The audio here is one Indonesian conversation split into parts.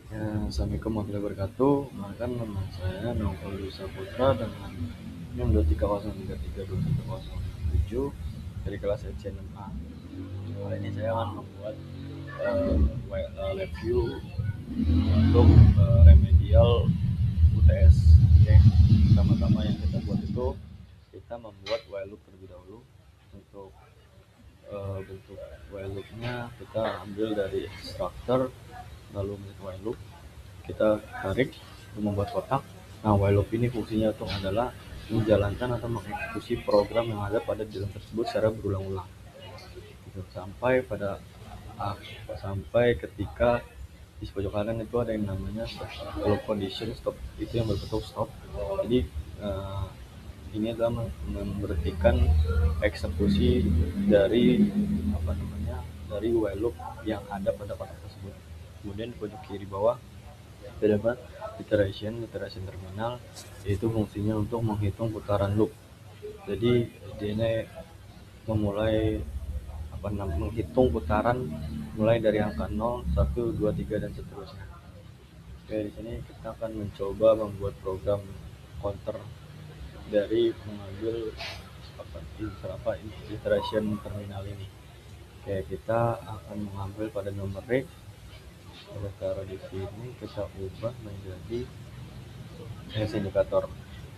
Ya, Assalamualaikum warahmatullahi wabarakatuh. Perkenalkan nama saya Naufal Saputra dengan NIM 230332107 dari kelas EC6A. Kali ini saya akan membuat review untuk remedial UTS. Oke, pertama-tama yang kita buat itu kita membuat while loop terlebih dahulu. Untuk bentuk while loop-nya kita ambil dari instructor, lalu bentuk while loop kita tarik untuk membuat kotak. Nah, while loop ini fungsinya itu adalah menjalankan atau mengeksekusi program yang ada pada dalam tersebut secara berulang-ulang gitu, sampai ketika di pojok kanan itu ada yang namanya stop. Kalau condition stop itu yang berbentuk stop. Jadi eh, ini adalah memberhentikan eksekusi dari dari while loop yang ada pada kotak tersebut. Kemudian di pojok kiri bawah terdapat iteration terminal, yaitu fungsinya untuk menghitung putaran loop. Jadi ini memulai menghitung putaran mulai dari angka 0, 1, 2, 3 dan seterusnya. Oke, di sini kita akan mencoba membuat program counter dari mengambil iteration terminal ini. Oke, kita akan mengambil pada numerik, kita taruh di sini, kita ubah menjadi indikator.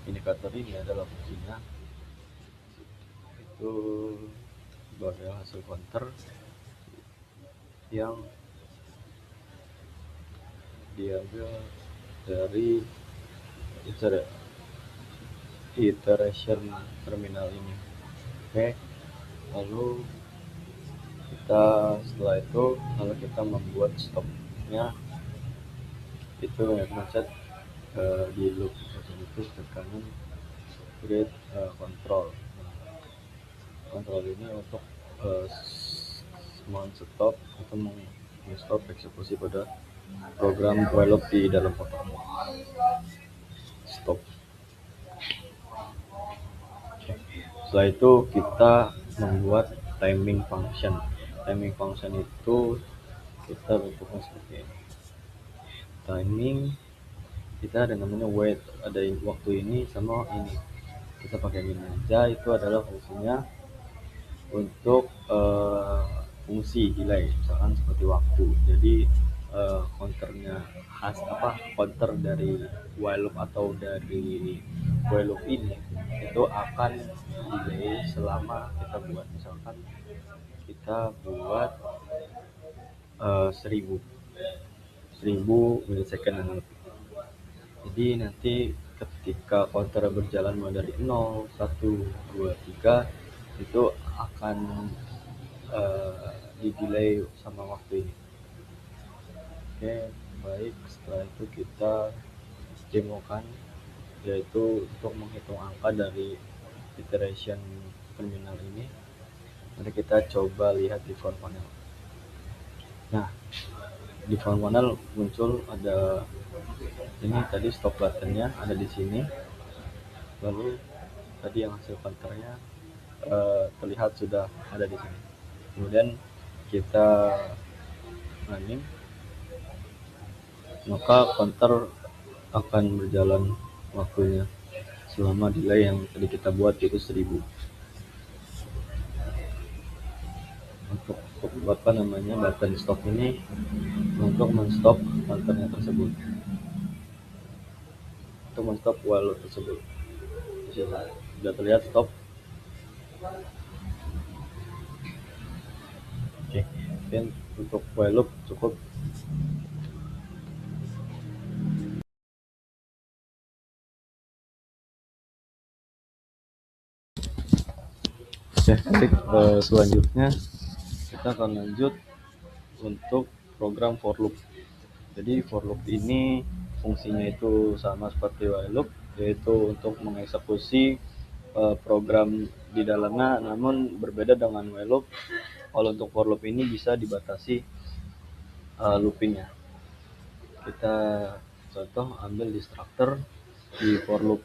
Indikator ini adalah fungsinya itu sebagai hasil counter yang diambil dari iteration terminal ini. Oke, lalu setelah itu lalu kita membuat stopnya itu macet di loop itu ke kanan, create control. Kontrol ini untuk stop atau stop eksekusi pada program while loop di dalam kotak. Stop. Setelah itu kita membuat timing function. Timing function itu kita bentuknya seperti ini. Timing kita ada namanya wait, ada waktu ini sama ini. Kita pakai ini aja, itu adalah fungsinya untuk fungsi delay, misalkan seperti waktu. Jadi counternya counter dari while loop atau dari while loop ini itu akan delay selama kita buat, misalkan kita buat 1000 milisecond dan lebih. Jadi nanti ketika counter berjalan mulai dari 0, 1, 2, 3 itu akan di delay sama waktu ini. Oke, baik, setelah itu kita demokan, yaitu untuk menghitung angka dari iteration terminal ini. Nanti kita coba lihat di front panel. Nah, di front panel muncul ada ini tadi stop buttonnya ada di sini, lalu tadi yang hasil counternya terlihat sudah ada di sini. Kemudian kita running, maka counter akan berjalan waktunya selama delay yang tadi kita buat yaitu 1000. Untuk button stop ini untuk menstop counternya tersebut, untuk menstop while loop tersebut. Sudah terlihat stop. Oke, dan untuk while loop cukup. Oke, selanjutnya kita akan lanjut untuk program for loop. Jadi for loop ini fungsinya itu sama seperti while loop, yaitu untuk mengeksekusi program di dalamnya, namun berbeda dengan while loop. Kalau untuk for loop ini bisa dibatasi loopingnya. Kita contoh ambil destructor di for loop.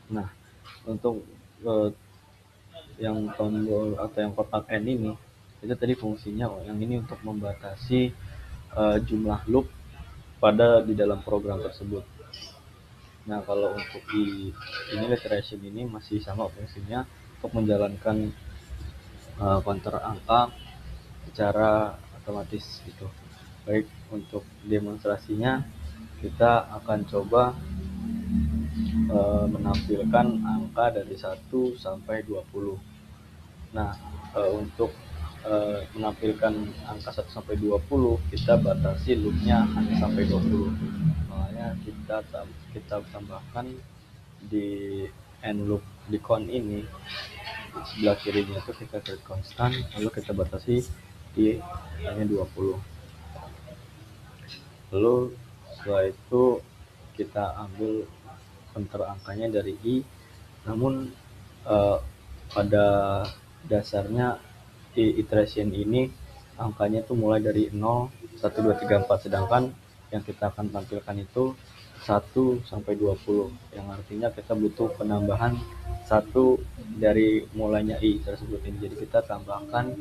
Nah, untuk yang tombol atau yang kotak N ini itu tadi fungsinya yang ini untuk membatasi jumlah loop pada di dalam program tersebut. Nah, kalau untuk di ini iteration ini masih sama fungsinya untuk menjalankan counter angka secara otomatis gitu. Baik, untuk demonstrasinya kita akan coba menampilkan angka dari 1 sampai 20. Nah, untuk menampilkan angka 1 sampai 20 kita batasi loopnya hanya sampai 20. Makanya kita tambahkan di end loop di count ini di sebelah kirinya itu kita create constant, lalu kita batasi di hanya 20. Lalu setelah itu kita ambil counter angkanya dari i, namun pada dasarnya di iteration ini angkanya itu mulai dari 0, 1, 2, 3, 4, sedangkan yang kita akan tampilkan itu 1 sampai 20, yang artinya kita butuh penambahan 1 dari mulainya i tersebut ini. Jadi kita tambahkan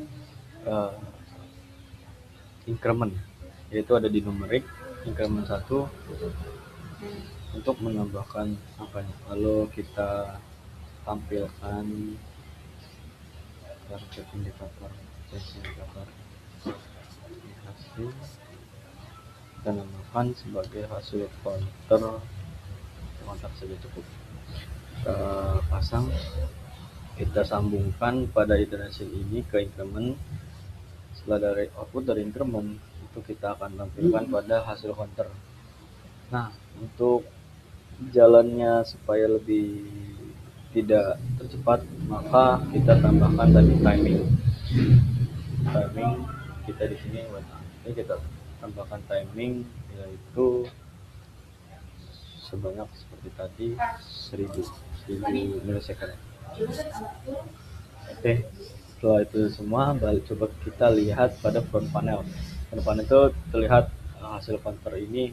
increment, yaitu ada di numerik increment 1 untuk menambahkan angkanya. Lalu kita tampilkan target indikator hasil, kita namakan sebagai hasil counter saja cukup. Kita pasang, kita sambungkan pada iteration ini ke increment. Setelah dari output dari increment itu kita akan tampilkan pada hasil counter. Nah, untuk jalannya supaya lebih tidak tercepat, maka kita tambahkan tadi timing kita di sini. Ini kita tambahkan timing, yaitu sebanyak seperti tadi 1000 milisecond. Oke, setelah itu semua coba kita lihat pada front panel. Front panel itu terlihat hasil counter ini.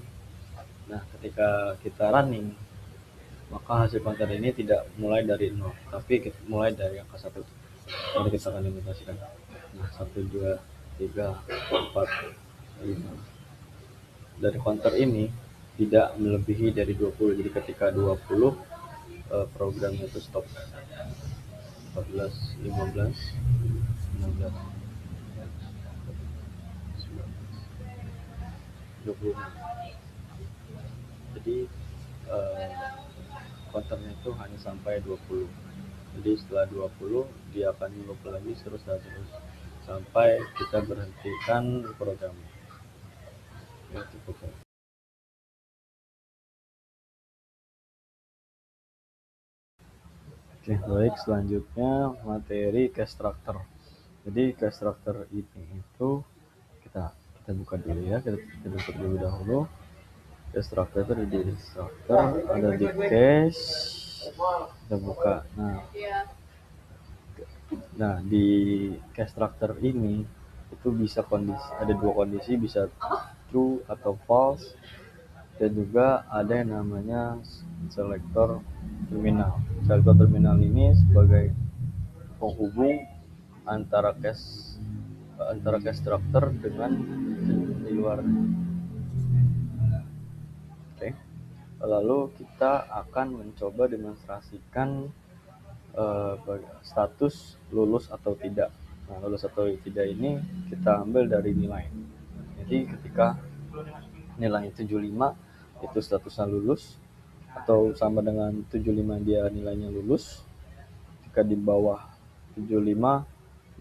Nah, ketika kita running, maka hasil counter ini tidak mulai dari 0, tapi mulai dari angka 1. Mari kita akan demonstrasikan. Nah, 1, 2, 3, 4, 5. Dari counter ini tidak melebihi dari 20. Jadi ketika 20 programnya itu stop. 14, 15, 16, 20. Jadi counternya itu hanya sampai 20. Jadi setelah 20 dia akan loop lagi terus sampai kita berhentikan program. Ya, cukup. Oke, baik, selanjutnya materi case structure. Jadi case structure ini itu kita buka dulu ya, kita buka dulu dahulu. Case structure itu di structure ada di case, kita buka. Nah, di case structure ini itu bisa ada dua kondisi, bisa true atau false, dan juga ada yang namanya selector terminal. Selector terminal ini sebagai penghubung antara case structure dengan di luar. Oke. Lalu kita akan mencoba demonstrasikan status lulus atau tidak. Nah, lulus atau tidak ini kita ambil dari nilai. Jadi ketika nilai 75 itu statusnya lulus, atau sama dengan 75 dia nilainya lulus. Jika di bawah 75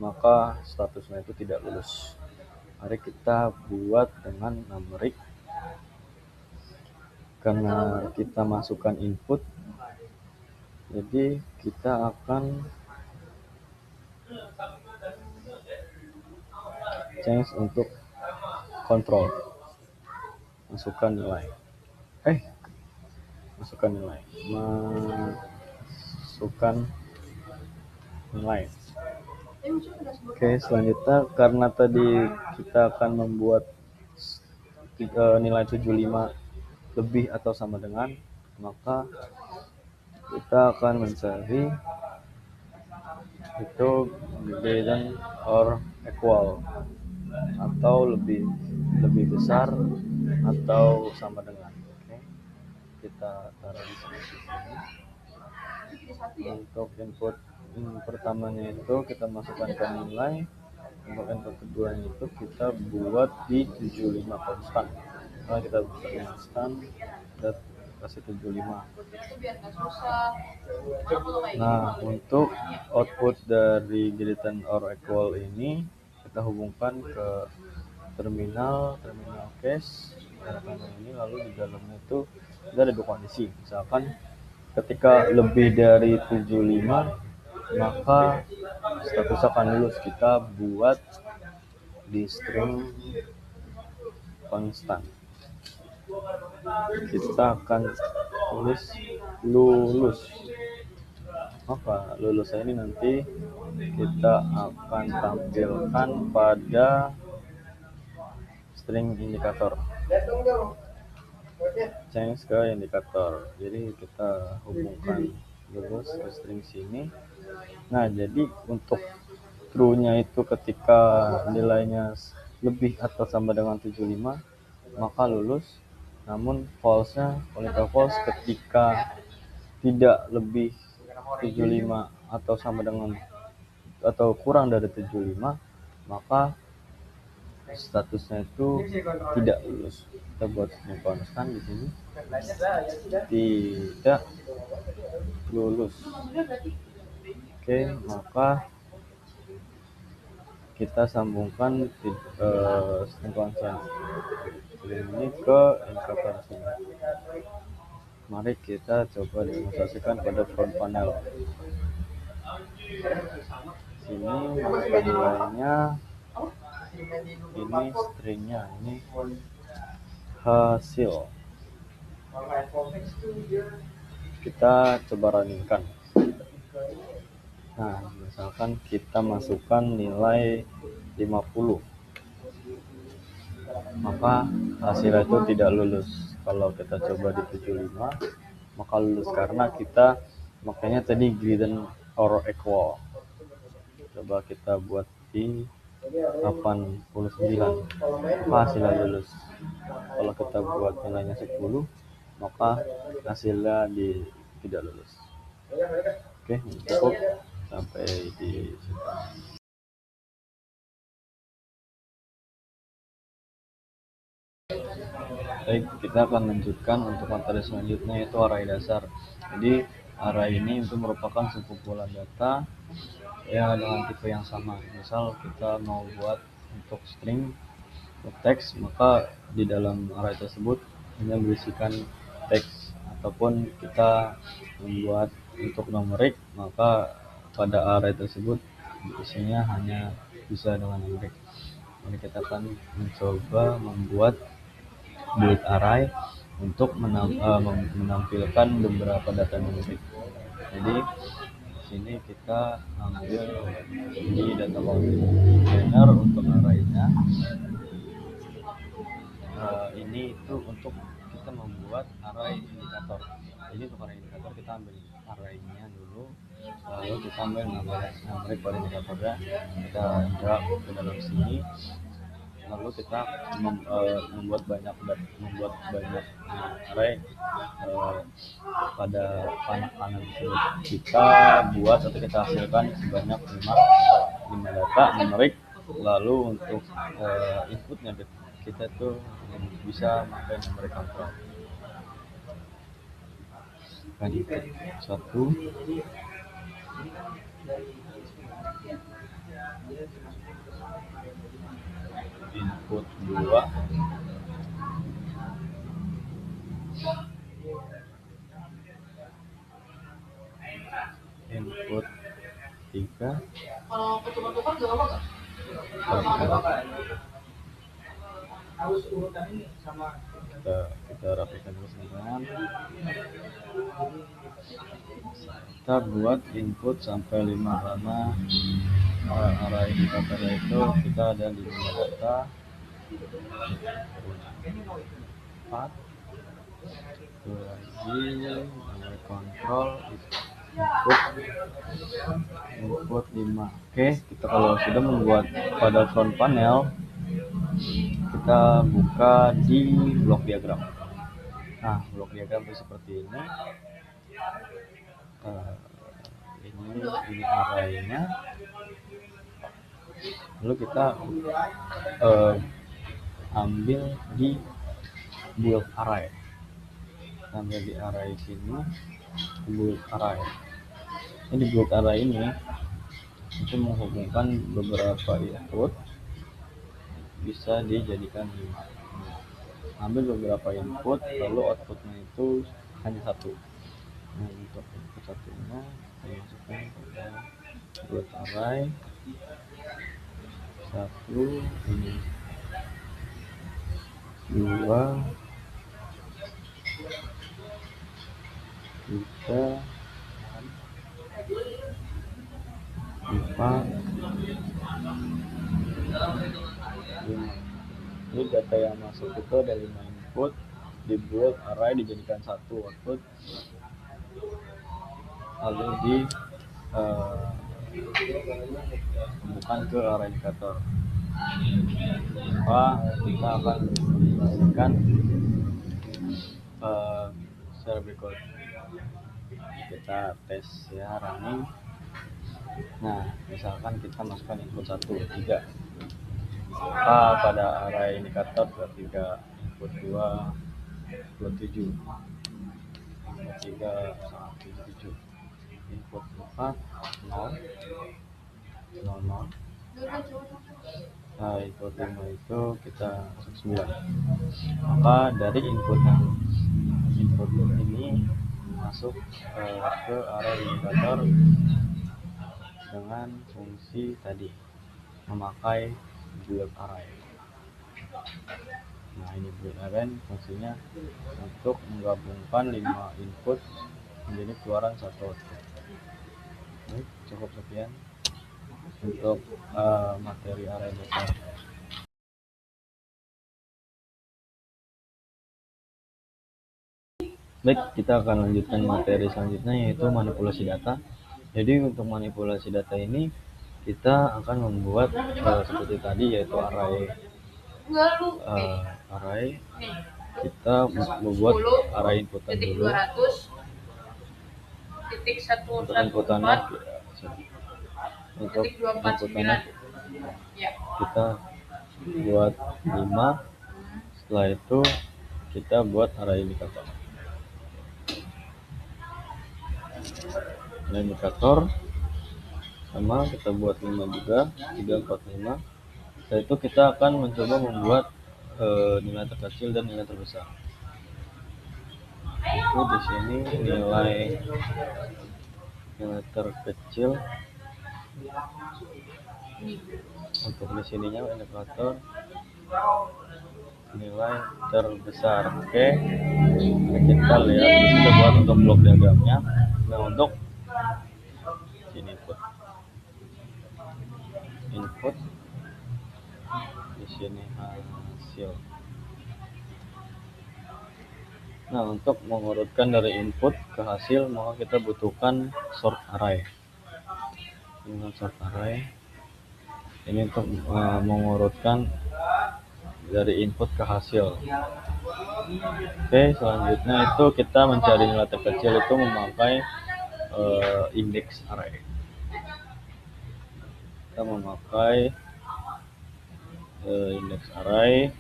maka statusnya itu tidak lulus. Mari kita buat dengan numerik. Karena kita masukkan input, jadi kita akan change untuk control, masukkan nilai. Oke, selanjutnya karena tadi kita akan membuat nilai 75 lebih atau sama dengan, maka kita akan mencari itu greater than or equal atau lebih lebih besar atau sama dengan. Oke, kita taruh di sini. Untuk input pertamanya itu kita masukkan ke nilai. Untuk input keduanya itu kita buat di 75 konstan. Nah, kita buat konstan dan kasih 75. Nah, untuk output dari greater or equal ini kita hubungkan ke terminal case ini, lalu di dalamnya itu ada dua kondisi. Misalkan ketika lebih dari 75 maka status akan lulus. Kita buat di string konstan, kita akan tulis lulus. Maka lulusnya ini nanti kita akan tampilkan pada string indikator, change ke indikator. Jadi kita hubungkan lulus ke string sini. Nah, jadi untuk true-nya itu ketika nilainya lebih atau sama dengan 75 maka lulus. Namun false-nya false ketika tidak lebih 75 atau sama dengan atau kurang dari 75 maka statusnya itu tidak lulus. Kita buat konstan di sini, tidak lulus. Oke, maka kita sambungkan string konstan ini ke indikator sini. Mari kita coba demonstrasikan pada front panel. Sini masukkan nilainya, ini stringnya, ini hasil. Kita coba runningkan. Nah, misalkan kita masukkan nilai 50, maka hasilnya itu tidak lulus. Kalau kita coba di 75 maka lulus karena kita makanya tadi greater or equal. Coba kita buat di 89 maka hasilnya lulus. Kalau kita buat nilainya 10 maka hasilnya tidak lulus. Oke, cukup sampai di situ. Baik, kita akan lanjutkan untuk materi selanjutnya, yaitu array dasar. Jadi array ini itu merupakan sekumpulan data ya dengan tipe yang sama. Misal kita mau buat untuk string teks, maka di dalam array tersebut hanya berisikan teks, ataupun kita membuat untuk numerik, maka pada array tersebut isinya hanya bisa dengan numerik. Jadi kita akan mencoba membuat build array untuk menampilkan beberapa data numerik. Jadi di sini kita ambil di data container untuk arraynya. Ini itu untuk kita membuat array indikator. Jadi untuk array indikator kita ambil arraynya dulu, lalu kita ambil numerik pada indikatornya, kita drag ke dalam sini, lalu kita membuat banyak array pada panah kanan tersebut. Kita buat atau kita hasilkan sebanyak 5 data numerik. Lalu untuk inputnya kita tuh bisa pakai numerik control. Kan input 1, input 2, input 3. Kalau ketukar-tukar gak apa-apa gak? Harus urutan ini sama kita rapikan dulu sebentar. Kita buat input sampai 5 karena array indikatornya itu kita ada 5 data, 4 itu lagi numerik control input 5. Oke, kita kalau sudah membuat pada front panel kita buka di blok diagram. Nah, blok diagram itu seperti ini. Ini arraynya. Lalu kita ambil di build array. Ambil di array sini, build array. Ini build array ini itu menghubungkan beberapa input, bisa dijadikan ambil beberapa input, lalu outputnya itu hanya satu. Nah, untuk input satunya saya masukkan pada build array satu, ini 2, 3, 4, 5. Ini data yang masuk itu ada 5 input, di build array dijadikan satu output, lalu di bukan ke array indikator. Maka kita akan menggunakan secara berikut. Kita tes ya, running. Nah, misalkan kita masukkan input 1, 3. Maka pada array indikator ke 3, input 2, 27, input 3, 7, input 4, 0, 0, 0. Nah, input 5 itu kita masuk 9. Maka dari input ini masuk ke array indikator dengan fungsi tadi, memakai build array. Nah, ini build array fungsinya untuk menggabungkan 5 input menjadi keluaran satu output. Baik, cukup sekian untuk materi array dasar. Baik, kita akan lanjutkan materi selanjutnya, yaitu manipulasi data. Jadi untuk manipulasi data ini kita akan membuat seperti tadi, yaitu array. Kita membuat array inputan dulu. Untuk inputannya kita buat 5. Setelah itu kita buat array indikator. Array indikator sama kita buat 5 juga, 3, 4, 5. Setelah itu kita akan mencoba membuat nilai terkecil dan nilai terbesar. Itu di sini nilai terkecil. Untuk di sininya indikator nilai terbesar. Oke. Kita lihat kita buat untuk blok diagramnya. Nah, untuk sini input di sini hasil. Nah, untuk mengurutkan dari input ke hasil, maka kita butuhkan sort array. Ini sort array. Ini untuk mengurutkan dari input ke hasil. Oke, selanjutnya itu kita mencari nilai terkecil itu memakai index array. Kita memakai index array.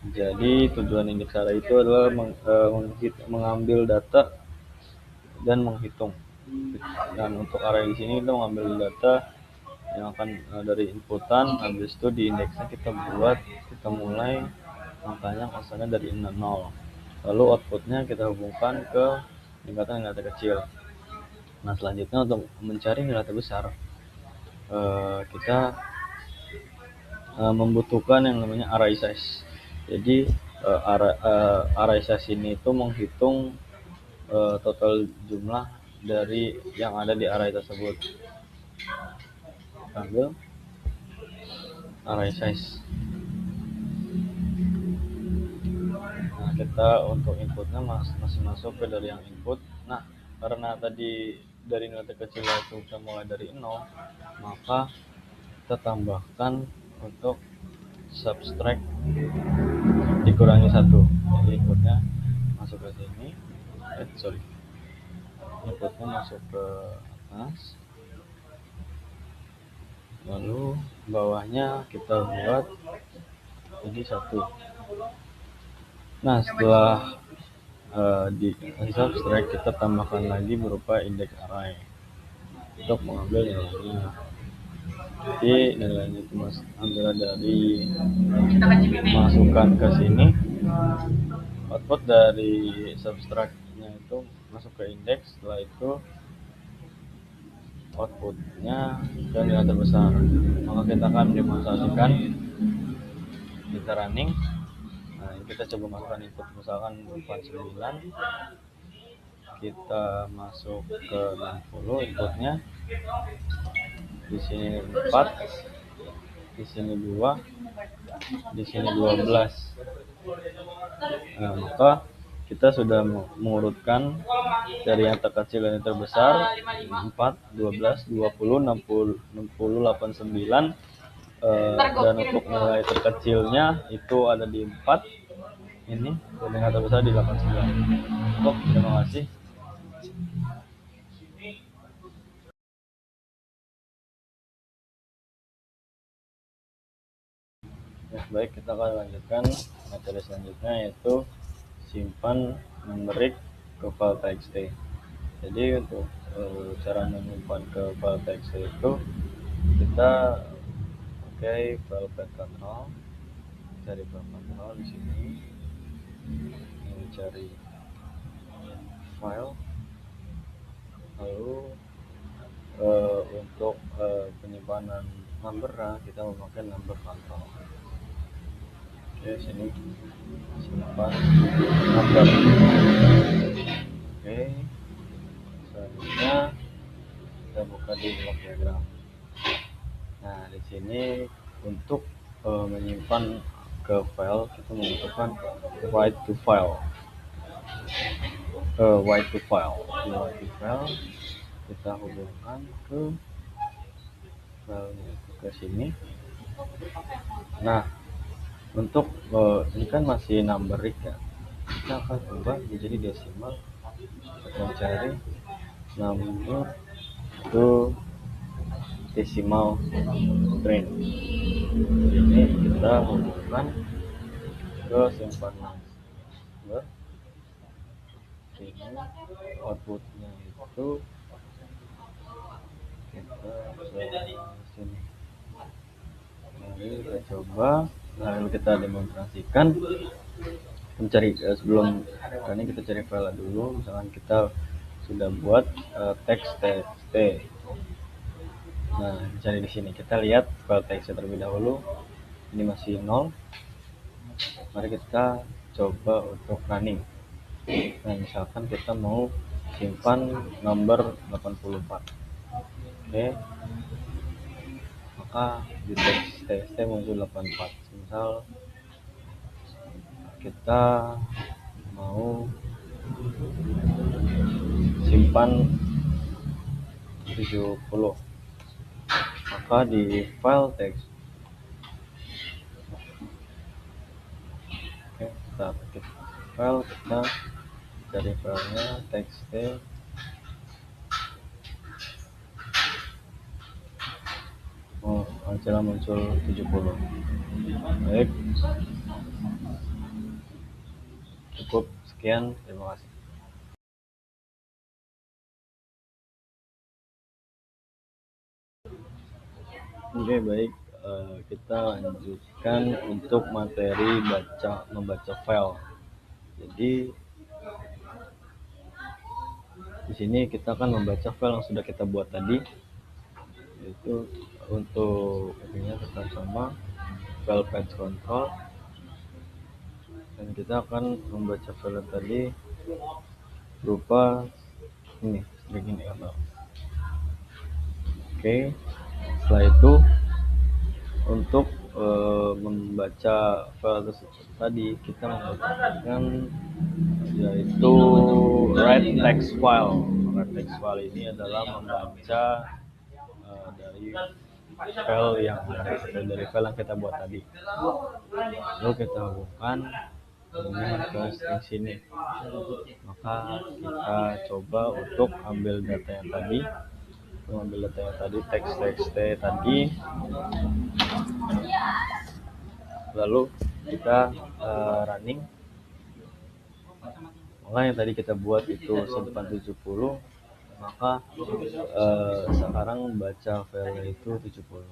Jadi tujuan index array itu adalah mengambil data dan menghitung. Dan untuk array di sini kita mengambil data yang akan dari inputan, habis itu di indeksnya kita mulai angkanya asalnya dari 0. Lalu outputnya kita hubungkan ke tingkatan nilai terkecil. Nah, selanjutnya untuk mencari nilai terbesar, kita membutuhkan yang namanya array size. Jadi array size ini itu menghitung total jumlah dari yang ada di array tersebut. Ambil array size. Nah, kita untuk inputnya masih masuk ke dari yang input. Nah, karena tadi dari nilai terkecil itu kita mulai dari 0, maka kita tambahkan untuk subtract dikurangi 1. Jadi inputnya masuk ke sini, inputnya masuk ke atas, lalu bawahnya kita buat jadi 1. Nah, setelah di subtract, kita tambahkan lagi berupa index array untuk mengambil nilainya. Jadi nilainya itu ambil dari masukkan ke sini, output dari subtract-nya itu masuk ke index, setelah itu outputnya ke nilai terbesar. Maka kita akan demonstrasikan, kita running. Nah, ini kita coba masukkan input, misalkan 49, kita masuk ke 60 inputnya, di sini 4, di sini 2, di sini 12. Nah, maka kita sudah mengurutkan dari yang terkecil dan yang terbesar, 4, 12, 20, 60, 60, 89, dan untuk nilai terkecilnya itu ada di 4 ini, dan yang terbesar di 89. Terima kasih. Ya, baik, kita akan lanjutkan materi selanjutnya, yaitu simpan numerik ke file txt. Jadi untuk cara menyimpan ke file txt itu kita pakai file path control. Cari file control di sini, cari file, lalu untuk penyimpanan number kita memakai number control. Oke, sini simpan number. Oke, selanjutnya kita buka di block diagram. Nah, di sini untuk menyimpan ke file kita membutuhkan write to file. Write to file kita hubungkan ke filenya ke sini. Nah, untuk ini kan masih numeric ya, kita akan ubah menjadi desimal. Kita cari number to decimal string. Ini kita hubungkan ke simpanan number. Ini outputnya itu kita ke sini. Lalu kita coba, lalu kita demonstrasikan. Mencari sebelum ini kita cari file dulu. Misalkan kita sudah buat teks txt. Nah, cari di sini. Kita lihat file txt terlebih dahulu. Ini masih 0. Mari kita coba untuk running. Nah, misalkan kita mau simpan nomor 84. Oke. Maka di teks txt muncul 84. Misal kita mau simpan 70, maka di file teks, kita ketik file, kita cari filenya txt, hasilnya muncul 70. Baik, cukup sekian, terima kasih. Oke, baik, kita lanjutkan untuk materi membaca file. Jadi di sini kita akan membaca file yang sudah kita buat tadi, yaitu untuk ini tetap sama, file path control, dan kita akan membaca file tadi berupa ini, string ini. Oke, setelah itu untuk membaca file tersebut tadi kita membutuhkan yaitu write text file. Write text file ini adalah membaca dari file yang kita buat tadi. Lalu kita hubungkan ini ke string sini. Maka kita coba untuk ambil data yang tadi, teks tadi, lalu kita running. Maka yang tadi kita buat itu simpan 70, maka sekarang baca file itu 70.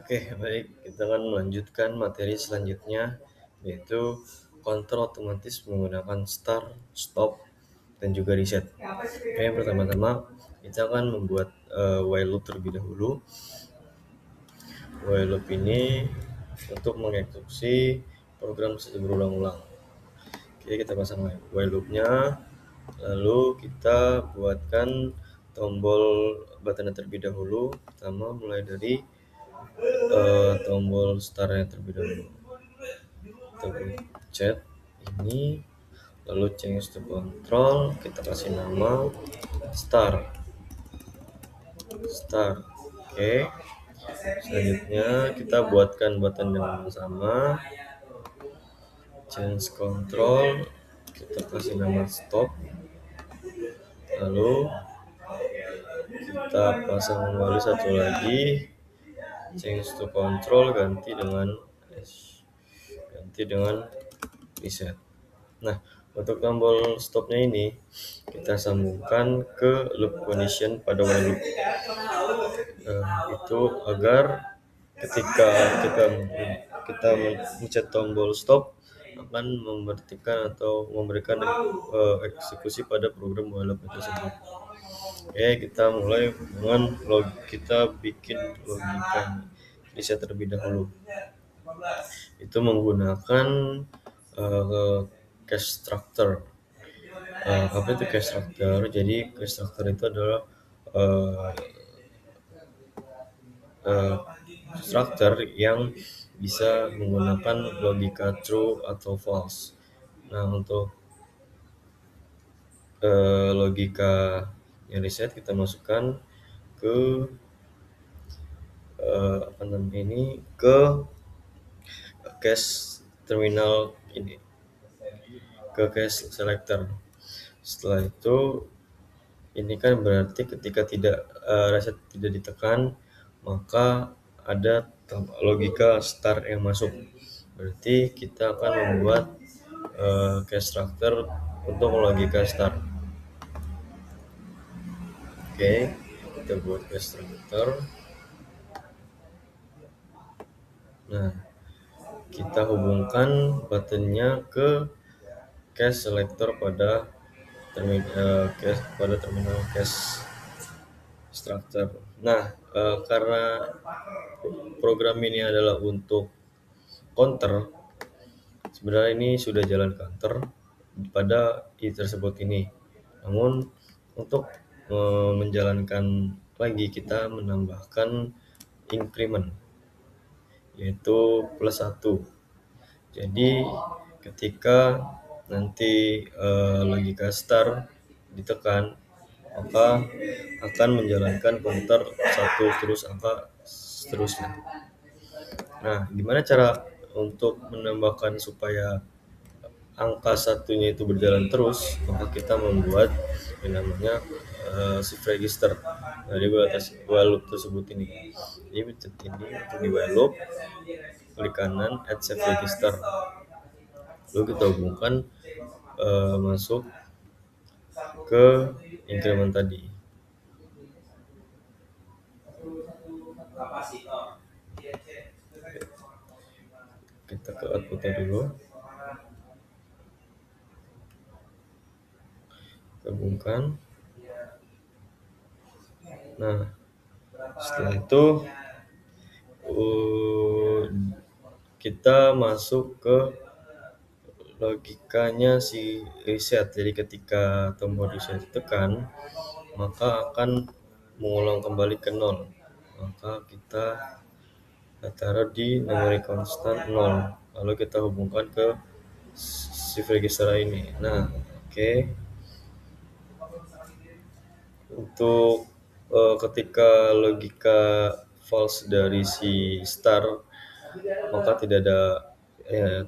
Oke, baik, kita akan melanjutkan materi selanjutnya, yaitu kontrol otomatis menggunakan start, stop, dan juga reset. Oke, yang pertama-tama kita akan membuat while loop terlebih dahulu. While loop ini untuk mengeksekusi program secara berulang-ulang. Oke, kita pasang while loop-nya, lalu kita buatkan tombol button terlebih dahulu. Pertama mulai dari tombol start-nya terlebih dahulu. Kita pencet ini, lalu change to control, kita kasih nama start. Oke, selanjutnya kita buatkan button yang sama, change control, kita kasih nama stop, lalu kita pasang kembali satu lagi, change to control, ganti dengan reset. Nah, untuk tombol stopnya ini kita sambungkan ke loop condition pada while loop. Itu agar ketika kita mencet tombol stop akan memberikan eksekusi pada program while loop tersebut. Oke, kita mulai dengan kita bikin logika reset terlebih dahulu. Itu menggunakan cache structure. Apa itu cache structure? Jadi cache structure itu adalah structure yang bisa menggunakan logika true atau false. Nah, untuk logika yang reset kita masukkan ke ke cache terminal ini, ke cache selector. Setelah itu ini kan berarti ketika reset tidak ditekan, maka ada logika start yang masuk. Berarti kita akan membuat cache structure untuk logika start. Oke, kita buat cache structure. Nah, kita hubungkan buttonnya ke cache selector pada terminal cache structure. Nah, karena program ini adalah untuk counter, sebenarnya ini sudah jalan counter pada i tersebut ini. Namun untuk menjalankan lagi kita menambahkan increment, yaitu plus 1. Jadi ketika nanti logika start ditekan, maka akan menjalankan counter 1 terus angka seterusnya. Nah, gimana cara untuk menambahkan supaya angka satunya itu berjalan terus? Maka kita membuat yang namanya shift register. Nah, di while loop tersebut ini. Jadi pencet ini untuk di while loop, klik kanan add shift register. Lalu kita hubungkan masuk ke increment tadi. Kita ke outputnya dulu, gabungkan. Nah, setelah itu kita masuk ke logikanya si reset. Jadi ketika tombol reset ditekan, maka akan mengulang kembali ke 0. Maka kita taruh di memori constant 0. Lalu kita hubungkan ke shift register ini. Nah, oke. Untuk ketika logika false dari si star, maka tidak ada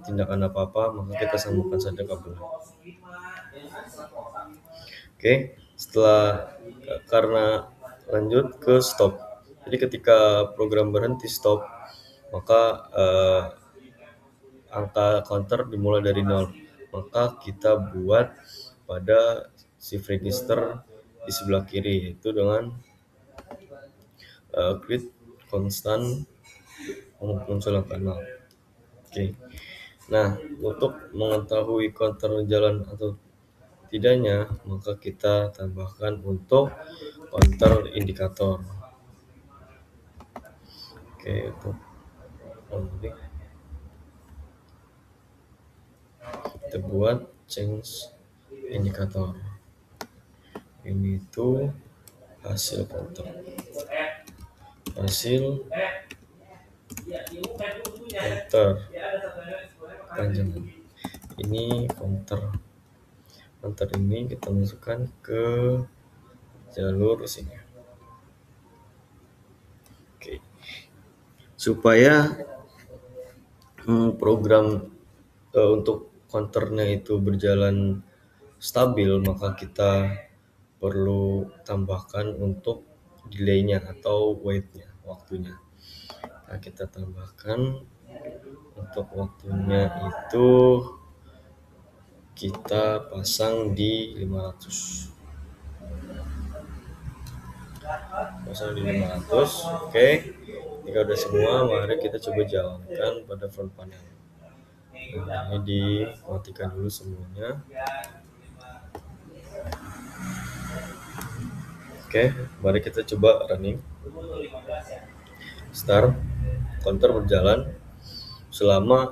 tindakan apa-apa, maka kita sambungkan saja kabelnya. Oke, setelah karena lanjut ke stop. Jadi ketika program berhenti stop, maka angka counter dimulai dari 0. Maka kita buat pada shift register di sebelah kiri, yaitu dengan create konstan muncul angka 0. Oke. Nah, untuk mengetahui counter jalan atau tidaknya, maka kita tambahkan untuk counter indikator. Oke, untuk kita buat change indikator. Ini itu hasil counter. Hasil counter panjangan. Ini counter. Counter ini kita masukkan ke jalur sini. Oke. Supaya program untuk counternya itu berjalan stabil, maka kita perlu tambahkan untuk delay-nya atau wait-nya, waktunya. Nah, kita tambahkan untuk waktunya itu kita pasang di 500. Pasang di 500. Oke. Jika udah semua, mari kita coba jalankan pada front panel. Nah, ini dimatikan dulu semuanya. Oke, mari kita coba running. Start, counter berjalan selama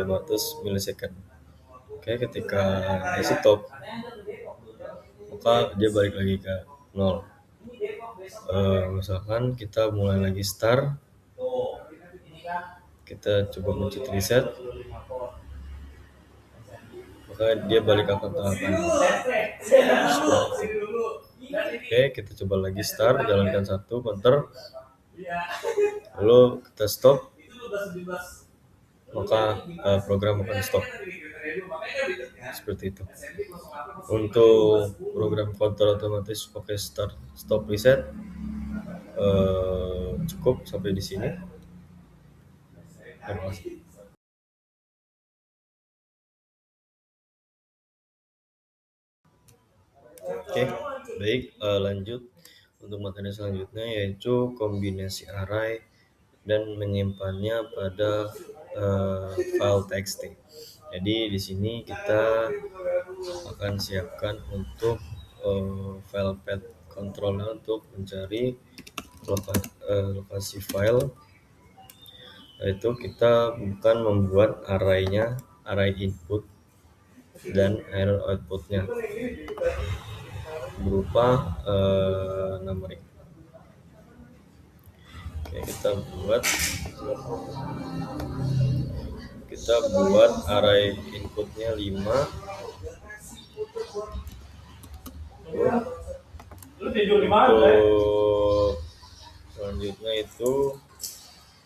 500 milisecond. Oke, ketika di stop, maka dia balik lagi ke 0. Misalkan kita mulai lagi start, kita coba mencet reset, maka dia balik ke tahapan. Oke, kita coba lagi start, jalankan satu counter, lalu kita stop, maka program akan stop. Seperti itu. Untuk program counter otomatis pakai start, stop, reset cukup sampai di sini. Terima kasih. Oke, baik, lanjut untuk materi selanjutnya, yaitu kombinasi array dan menyimpannya pada file txt. Jadi di sini kita akan siapkan untuk file path controller untuk mencari lokasi file, yaitu kita bukan membuat array-nya, array input dan array outputnya berupa numerik. Oke, kita buat array inputnya 5. Untuk selanjutnya itu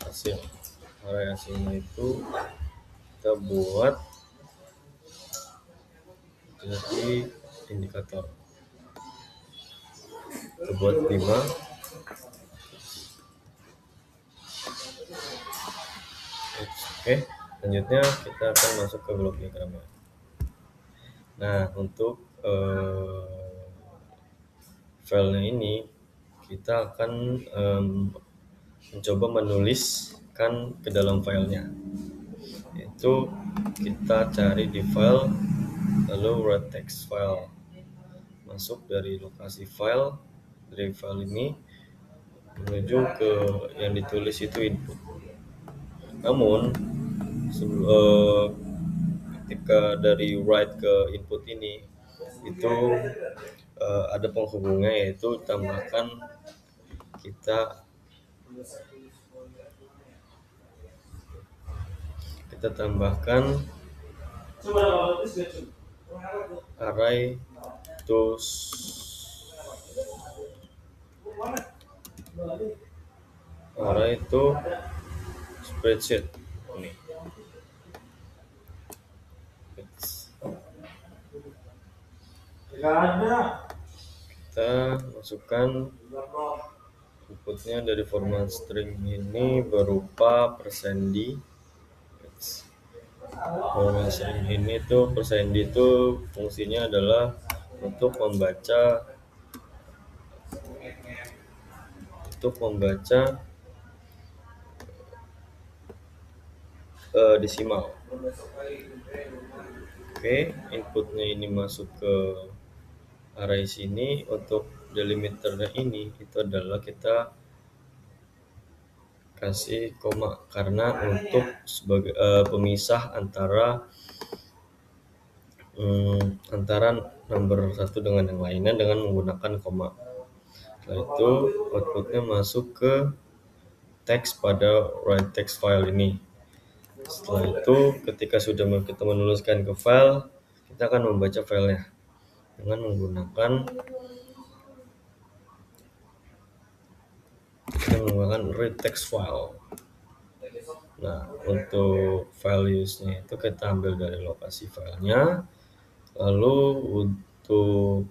hasil, array hasilnya itu kita buat jadi indikator. Kita buat 5. Oke, selanjutnya kita akan masuk ke blok diagramnya. Nah, untuk filenya ini kita akan mencoba menuliskan ke dalam filenya. Itu kita cari di file, lalu write text file. Masuk dari lokasi file, dari file ini menuju ke yang ditulis itu input. Namun ketika dari write ke input ini itu ada penghubungnya, yaitu tambahkan kita tambahkan array to array itu spreadsheet ini. Kita masukkan inputnya dari format string ini berupa %d. Format string ini tuh %d itu fungsinya adalah untuk membaca desimal. Oke, inputnya ini masuk ke array sini. Untuk delimiternya ini itu adalah kita kasih koma karena untuk sebagai pemisah antara number satu dengan yang lainnya dengan menggunakan koma. Setelah itu outputnya masuk ke teks pada write text file ini. Setelah itu ketika sudah kita menuliskan ke file, kita akan membaca filenya dengan menggunakan read text file. Nah, untuk values-nya itu kita ambil dari lokasi filenya. Lalu untuk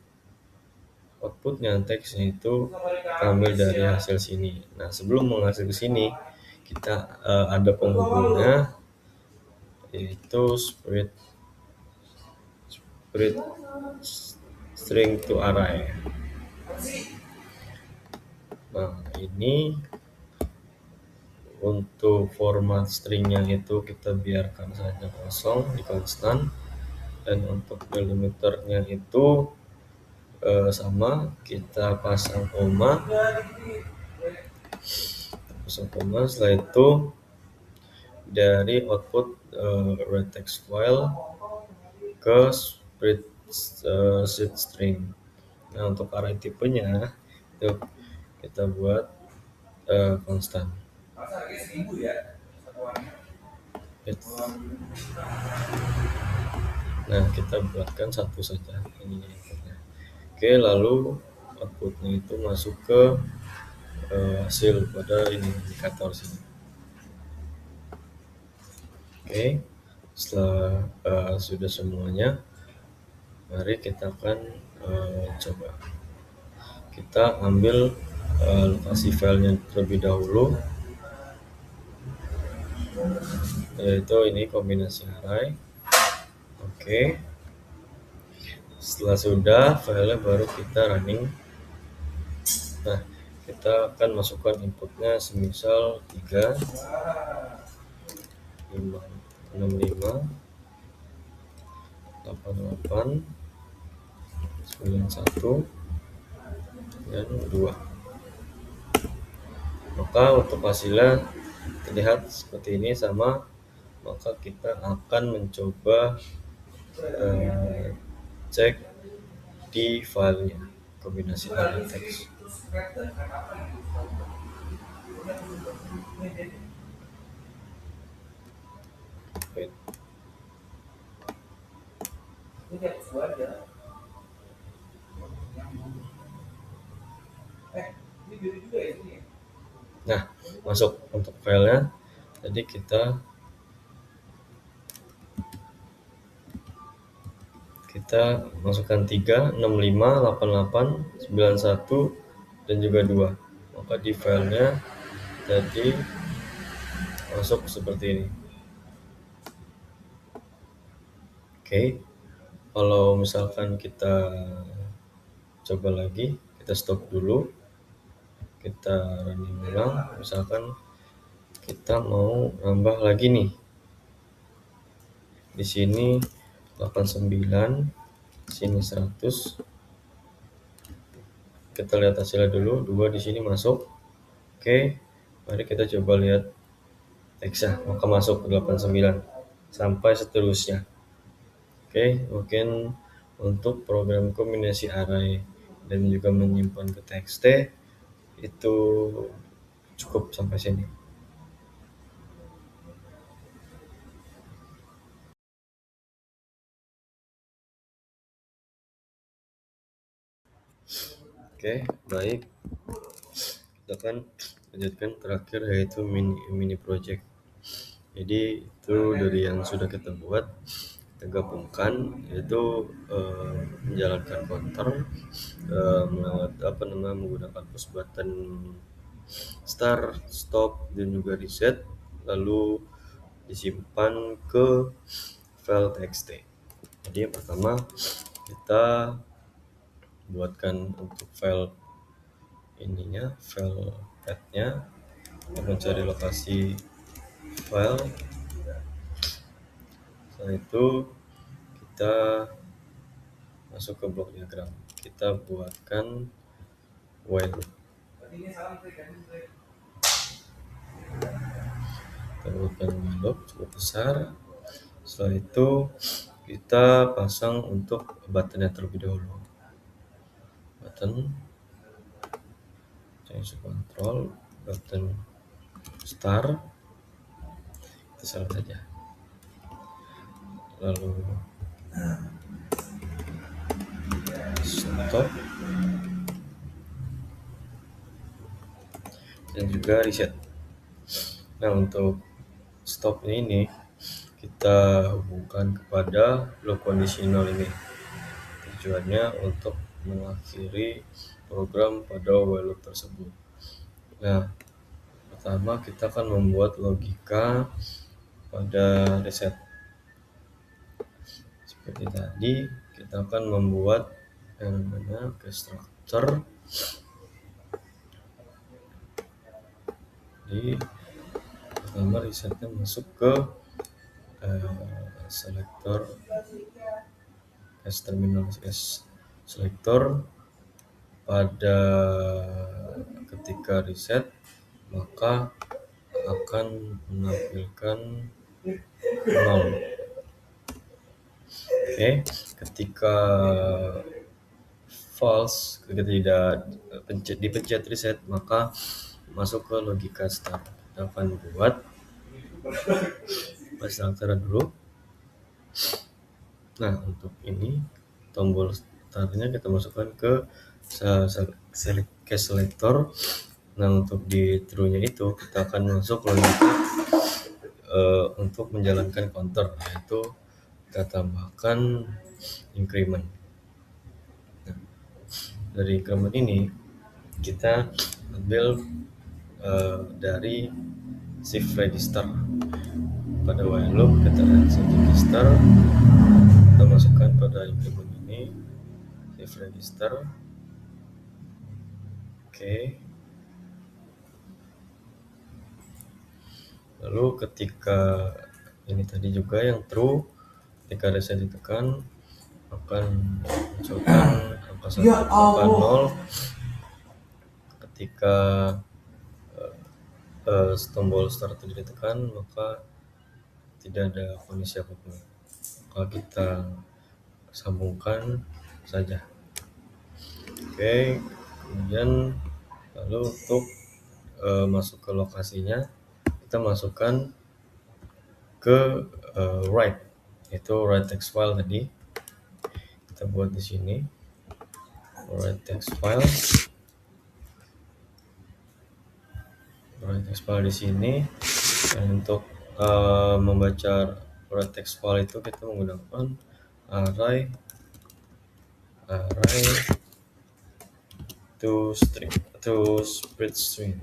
outputnya teksnya itu kita ambil dari hasil sini. Nah, sebelum menghasil ke sini, kita ada penghubungnya, yaitu spread string to array. Nah, ini untuk format stringnya itu kita biarkan saja kosong di konstan, dan untuk delimiternya itu sama, kita pasang koma. Setelah itu dari output read text file ke spreadsheet string. Nah, untuk array tipenya itu kita buat konstan. Nah, kita buatkan satu saja ini inputnya. Oke, lalu outputnya itu masuk ke hasil pada ini indikator sini. Oke, setelah sudah semuanya, mari kita akan coba. Kita ambil lokasi filenya terlebih dahulu, yaitu ini kombinasi array. Oke, setelah sudah filenya baru kita running. Nah, kita akan masukkan inputnya semisal 3, 5, 65, 88, 91, dan 2. Maka untuk hasilnya terlihat seperti ini sama. Maka kita akan mencoba cek di filenya kombinasi array text. Wait. Nah, masuk untuk filenya. Jadi kita masukkan 3, 65, 88, 91, dan juga 2. Maka di filenya tadi masuk seperti ini. Oke, kalau misalkan kita coba lagi, kita stop dulu, kita running ulang. Misalkan kita mau nambah lagi nih, di sini 89, sini 100. Kita lihat hasilnya dulu, 2 di sini masuk. Oke, mari kita coba lihat teksnya, maka masuk ke 89 sampai seterusnya. Oke, mungkin untuk program kombinasi array dan juga menyimpan ke txt itu cukup sampai sini. Oke, baik. kita akan lanjutkan terakhir yaitu mini project. Jadi itu dari yang sudah kita buat kita gabungkan, yaitu menjalankan counter menggunakan push button start, stop, dan juga reset, lalu disimpan ke file txt. Jadi yang pertama kita buatkan untuk file ininya, file path-nya, kita mencari lokasi file. Setelah itu kita masuk ke blok diagram, kita buatkan while loop. Kita buatkan while loop cukup besar. Setelah itu kita pasang untuk buttonnya terlebih dahulu. Button change control, button start, itu salah saja. Lalu stop dan juga reset. Nah, untuk stop ini kita hubungkan kepada loop conditional ini. Tujuannya untuk mengakhiri program pada while loop tersebut. Nah, pertama kita akan membuat logika pada reset. Seperti tadi, kita akan membuat yang namanya constructor. Jadi pertama resetnya masuk ke selector terminal selector. Pada ketika reset maka akan menampilkan 0. Oke, ketika false, ketika tidak dipencet reset maka masuk ke logika start. Kita akan buat starter dulu. Nah, untuk ini tombol startnya kita masukkan ke selector. Nah, untuk di true-nya itu kita akan masuk logika untuk menjalankan counter, yaitu kita tambahkan increment. Nah, dari increment ini kita ambil dari shift register. Pada while loop kita shift register, kita masukkan pada increment ini shift register. Oke. Lalu ketika ini tadi juga yang true, ketika reset ditekan akan munculkan angka 1, angka 0. Ketika tombol start ditekan maka tidak ada kondisi apapun. Maka kita sambungkan saja. Oke, kemudian lalu untuk masuk ke lokasinya kita masukkan ke write, yaitu write text file tadi. Kita buat di sini write text file. Write text file di sini. Dan untuk membaca write text file itu kita menggunakan array to spread string.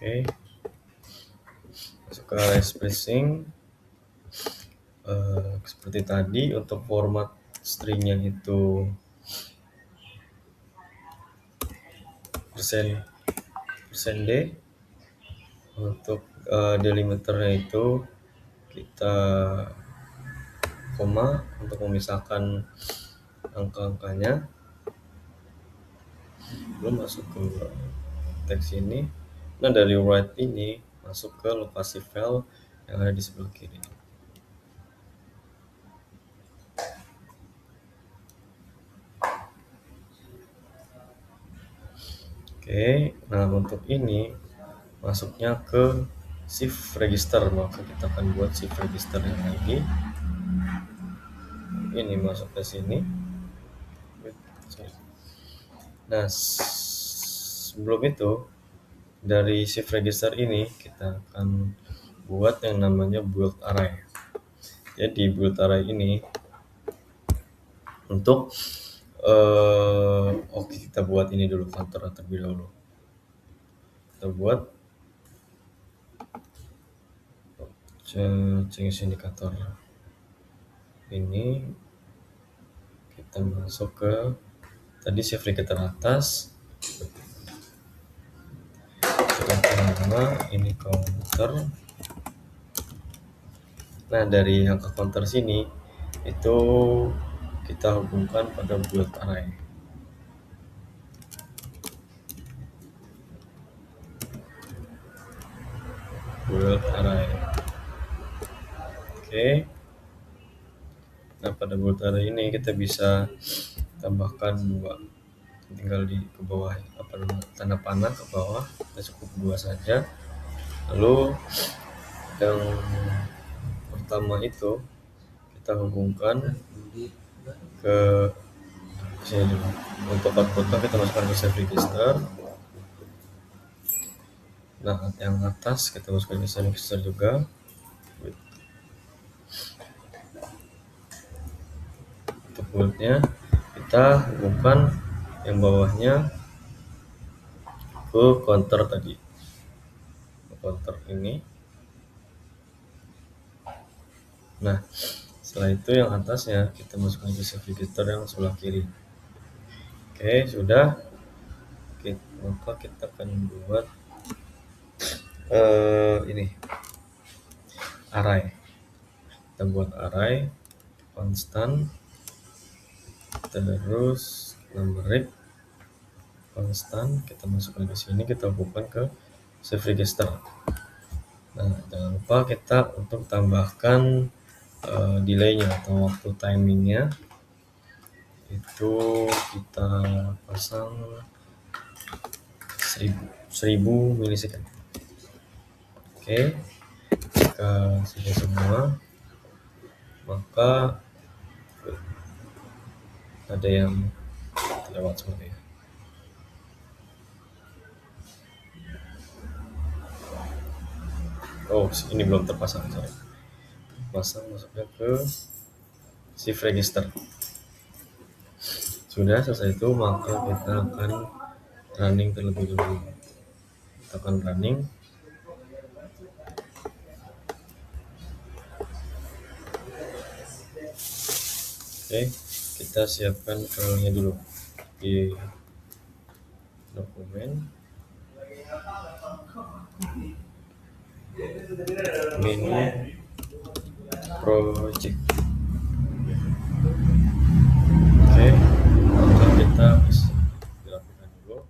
Oke, masuk ke array spread string. Seperti tadi, untuk format stringnya itu %d. Untuk delimiternya itu kita koma untuk memisahkan angka-angkanya. Belum masuk ke teks ini. Nah, dari write ini masuk ke lokasi file yang ada di sebelah kiri. Oke, nah untuk ini masuknya ke shift register, maka kita akan buat shift register yang lagi. Ini masuk ke sini. Nah, sebelum itu dari shift register ini kita akan buat yang namanya build array. Jadi build array ini untuk oke, kita buat ini dulu, counter terlebih dahulu. Kita buat change indicator ini, kita masuk ke tadi shift register atas, nama ini counter. Nah, dari angka counter sini itu kita hubungkan pada build array. Build array. Oke. Nah, pada build array ini kita bisa tambahkan 2. Tinggal di ke bawah tanda panah ke bawah, kita cukup 2 saja. Lalu yang pertama itu kita hubungkan ke sini. Untuk outputnya kita masukkan ke save register. Nah, yang atas kita masukkan ke save register juga. Untuk buildnya kita hubungkan yang bawahnya ke counter tadi, ke counter ini. Nah, setelah itu yang atasnya kita masukkan ke save register yang sebelah kiri. Oke, sudah. Maka kita akan buat ini array. Kita buat array constant, terus numeric constant, kita masukkan ke sini, kita hubungkan ke save register. Nah, jangan lupa kita untuk tambahkan delaynya atau waktu timingnya itu kita pasang 1000 milisecond. Oke, jika sudah semua, maka ada yang lewat seperti ini. Oh, ini belum terpasang, sorry. Pasang masuknya ke shift register. Sudah selesai itu, maka kita akan running terlebih dahulu. Kita akan running. Oke, kita siapkan filenya dulu di dokumen, menu, project. Oke, maka kita bisa dilakukan dulu.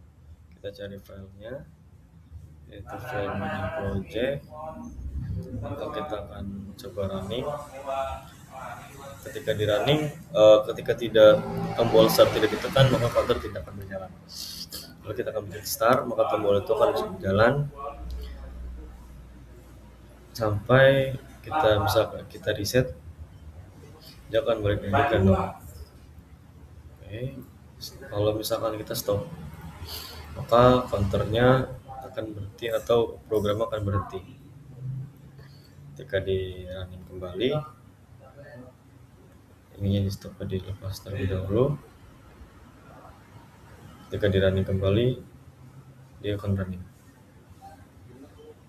Kita cari filenya, yaitu file menu project. Maka kita akan coba running. Ketika di running, ketika tidak tombol start tidak ditekan, maka counter tidak akan berjalan. Kalau kita akan mencet start, maka tombol itu akan terus berjalan sampai kita reset, dia akan balik lagi ke 0. Oke. Kalau misalkan kita stop, maka counternya akan berhenti atau program akan berhenti. Ketika di running kembali, ininya di stop, dilepas terlebih dahulu. Ketika di running kembali, dia akan running.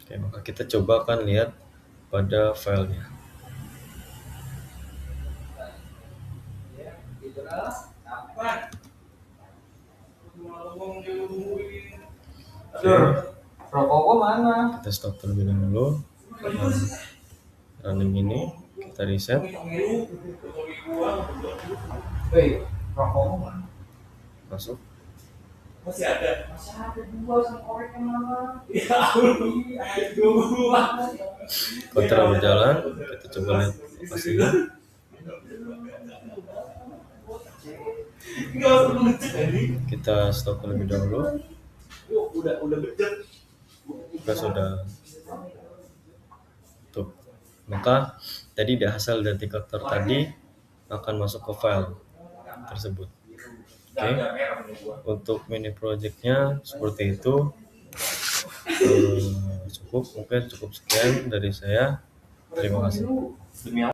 Oke, maka kita coba akan lihat pada filenya. Rokok mana? Kita stop terlebih dahulu. Running ini kita reset. Rokok mana? Masuk. Masih ada 2 sama korek yang mana? Ya, ada 2. Counter berjalan, kita coba lihat pastinya. Kita stop terlebih dahulu. Udah becek. Kita sudah tuh. Maka tadi hasil dari counter tadi akan masuk ke file tersebut. Oke, untuk mini projectnya seperti itu. Cukup sekian dari saya. Terima kasih.